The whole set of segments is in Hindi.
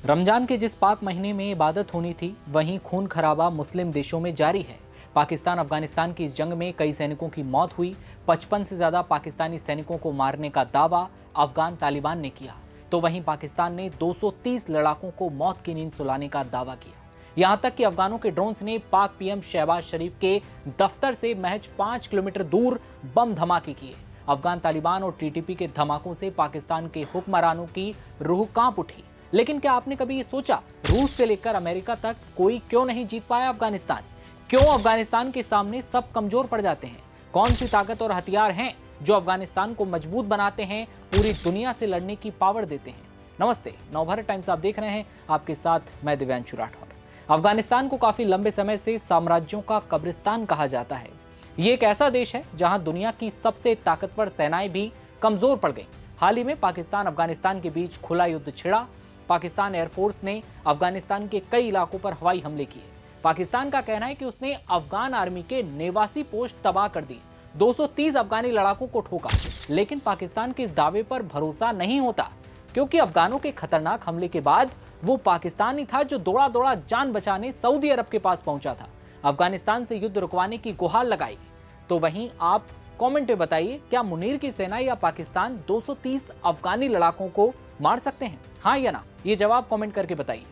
रमजान के जिस पाक महीने में इबादत होनी थी, वहीं खून खराबा मुस्लिम देशों में जारी है। पाकिस्तान अफगानिस्तान की इस जंग में कई सैनिकों की मौत हुई। 55 से ज्यादा पाकिस्तानी सैनिकों को मारने का दावा अफगान तालिबान ने किया, तो वहीं पाकिस्तान ने 230 लड़ाकों को मौत की नींद सुलाने का दावा किया। यहां तक कि अफगानों के ड्रोन्स ने पाक पीएम शहबाज शरीफ के दफ्तर से महज 5 किलोमीटर दूर बम धमाके किए। अफगान तालिबान और टीटीपी के धमाकों से पाकिस्तान के हुक्मरानों की रूह कांप उठी। लेकिन क्या आपने कभी ये सोचा, रूस से लेकर अमेरिका तक कोई क्यों नहीं जीत पाया अफगानिस्तान? क्यों अफगानिस्तान के सामने सब कमजोर पड़ जाते हैं? कौन सी ताकत और हथियार हैं जो अफगानिस्तान को मजबूत बनाते हैं, पूरी दुनिया से लड़ने की पावर देते हैं? नमस्ते, नवभारत टाइम्स आप देख रहे हैं, आपके साथ मैं दिव्यांशु राठौर। अफगानिस्तान को काफी लंबे समय से साम्राज्यों का कब्रिस्तान कहा जाता है। ये एक ऐसा देश है जहां दुनिया की सबसे ताकतवर सेनाएं भी कमजोर पड़ गईं। हाल ही में पाकिस्तान अफगानिस्तान के बीच खुला युद्ध छिड़ा। पाकिस्तान एयरफोर्स ने अफगानिस्तान के कई इलाकों पर हवाई हमले किए। पाकिस्तान का कहना है कि उसने अफगान आर्मी के नेवासी पोस्ट तबाह कर दिए, 230 अफगानी लड़ाकों को ठोका। लेकिन पाकिस्तान के इस दावे पर भरोसा नहीं होता, क्योंकि अफगानों के खतरनाक हमले के बाद वो पाकिस्तान ही था जो दौड़ा दौड़ा जान बचाने सऊदी अरब के पास पहुंचा था, अफगानिस्तान से युद्ध रुकवाने की गुहार लगाई। तो वहीं आप कमेंट में बताइए, क्या मुनीर की सेना या पाकिस्तान 230 अफगानी लड़ाकों को मार सकते हैं? हाँ या ना, ये जवाब कमेंट करके बताइए।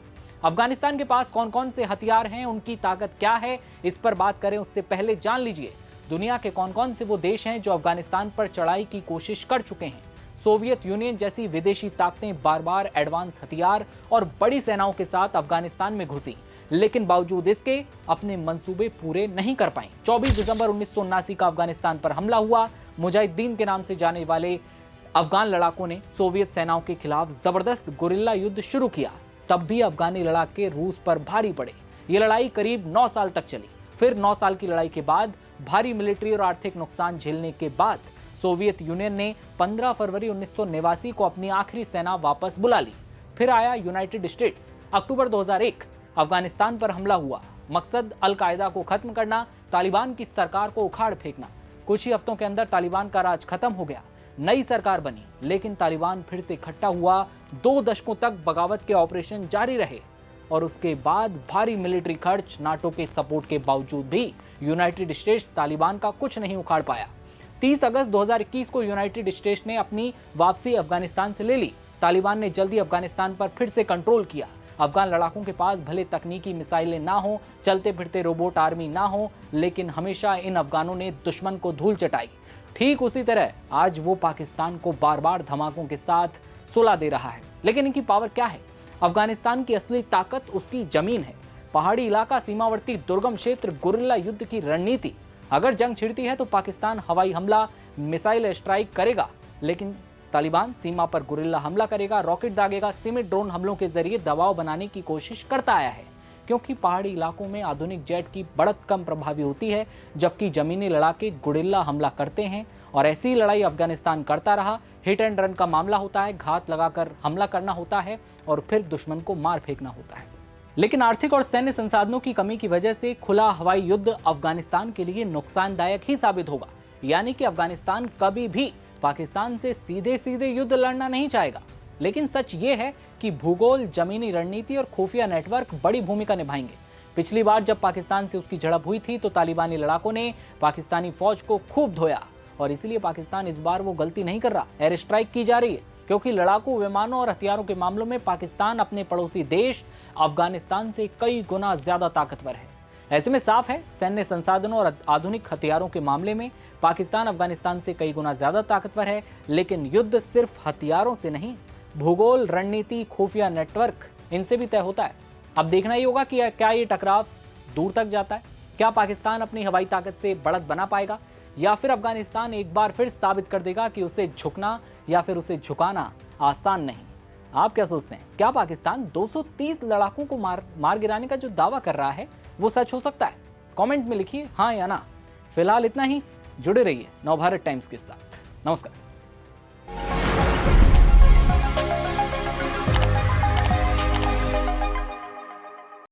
अफगानिस्तान के पास कौन कौन से हथियार हैं, उनकी ताकत क्या है, इस पर बात करें उससे पहले जान लीजिए दुनिया के कौन कौन से वो देश हैं जो अफगानिस्तान पर चढ़ाई की कोशिश कर चुके हैं। सोवियत यूनियन जैसी विदेशी ताकतें बार बार एडवांस हथियार और बड़ी सेनाओं के साथ अफगानिस्तान में घुसी, लेकिन बावजूद इसके अपने मंसूबे पूरे नहीं कर पाई। 24 दिसंबर 1979 का अफगानिस्तान पर हमला हुआ। मुजाहिदीन के नाम से जाने वाले अफगान लड़ाकों ने सोवियत सेनाओं के खिलाफ जबरदस्त गुरिल्ला युद्ध शुरू किया। तब भी अफगानी लड़ाके रूस पर भारी पड़े। ये लड़ाई करीब 9 साल तक चली। फिर 9 साल की लड़ाई के बाद भारी मिलिट्री और आर्थिक नुकसान झेलने के बाद सोवियत यूनियन ने 15 फरवरी 1989 को अपनी आखिरी सेना वापस बुला ली। फिर आया यूनाइटेड स्टेट्स। अक्टूबर 2001 अफगानिस्तान पर हमला हुआ। मकसद अल कायदा को खत्म करना, तालिबान की सरकार को उखाड़ फेंकना। कुछ ही हफ्तों के अंदर तालिबान का राज खत्म हो गया, नई सरकार बनी, लेकिन तालिबान फिर से इकट्ठा हुआ। 2 दशकों तक बगावत के ऑपरेशन जारी रहे और उसके बाद भारी मिलिट्री खर्च, नाटो के सपोर्ट के बावजूद भी यूनाइटेड स्टेट्स तालिबान का कुछ नहीं उखाड़ पाया। 30 अगस्त 2021 को यूनाइटेड स्टेट्स ने अपनी वापसी अफगानिस्तान से ले ली। तालिबान ने जल्दी अफगानिस्तान पर फिर से कंट्रोल किया। अफगान लड़ाकों के पास भले तकनीकी मिसाइलें ना हो, चलते फिरते रोबोट आर्मी ना हो, लेकिन हमेशा इन अफगानों ने दुश्मन को धूल चटाई। ठीक उसी तरह आज वो पाकिस्तान को बार बार धमाकों के साथ सुला दे रहा है। लेकिन इनकी पावर क्या है? अफगानिस्तान की असली ताकत उसकी जमीन है। पहाड़ी इलाका, सीमावर्ती दुर्गम क्षेत्र, गुरिल्ला युद्ध की रणनीति। अगर जंग छिड़ती है तो पाकिस्तान हवाई हमला, मिसाइल स्ट्राइक करेगा, लेकिन तालिबान सीमा पर गुरिल्ला हमला करेगा, रॉकेट दागेगा, सीमित ड्रोन हमलों के जरिए दबाव बनाने की कोशिश करता आया है। क्योंकि पहाड़ी इलाकों में आधुनिक जेट की बढ़त कम प्रभावी होती है, जबकि जमीनी लड़ाके गुरिल्ला हमला करते हैं। और ऐसी लड़ाई अफगानिस्तान करता रहा। हिट एंड रन का मामला होता है, घात लगाकर हमला करना होता है और फिर दुश्मन को मार फेंकना होता है। लेकिन आर्थिक और सैन्य संसाधनों की कमी की वजह से खुला हवाई युद्ध अफगानिस्तान के लिए नुकसानदायक ही साबित होगा। यानी कि अफगानिस्तान कभी भी पाकिस्तान से सीधे सीधे युद्ध लड़ना नहीं चाहेगा। लेकिन सच ये है कि भूगोल, जमीनी रणनीति और खुफिया नेटवर्क बड़ी भूमिका निभाएंगे। पिछली बार जब पाकिस्तान से उसकी झड़प हुई थी तो तालिबानी लड़ाकों ने पाकिस्तानी फौज को खूब धोया, और इसलिए पाकिस्तान इस बार वो गलती नहीं कर रहा। एयर स्ट्राइक की जा रही है, क्योंकि लड़ाकू विमानों और हथियारों के मामलों में पाकिस्तान अपने पड़ोसी देश अफगानिस्तान से कई गुना ज्यादा ताकतवर है। ऐसे में साफ है, सैन्य संसाधनों और आधुनिक हथियारों के मामले में पाकिस्तान अफगानिस्तान से कई गुना ज्यादा ताकतवर है। लेकिन युद्ध सिर्फ हथियारों से नहीं, भूगोल, रणनीति, खुफिया नेटवर्क, इनसे भी तय होता है। अब देखना ही होगा कि क्या ये टकराव दूर तक जाता है। क्या पाकिस्तान अपनी हवाई ताकत से बढ़त बना पाएगा, या फिर अफगानिस्तान एक बार फिर साबित कर देगा कि उसे झुकना या फिर उसे झुकाना आसान नहीं। आप क्या सोचते हैं? क्या पाकिस्तान 230 लड़ाकों को मार गिराने का जो दावा कर रहा है वो सच हो सकता है? कमेंट में लिखिए हाँ या ना। फिलहाल इतना ही। जुड़े रहिए नवभारत टाइम्स के साथ। नमस्कार।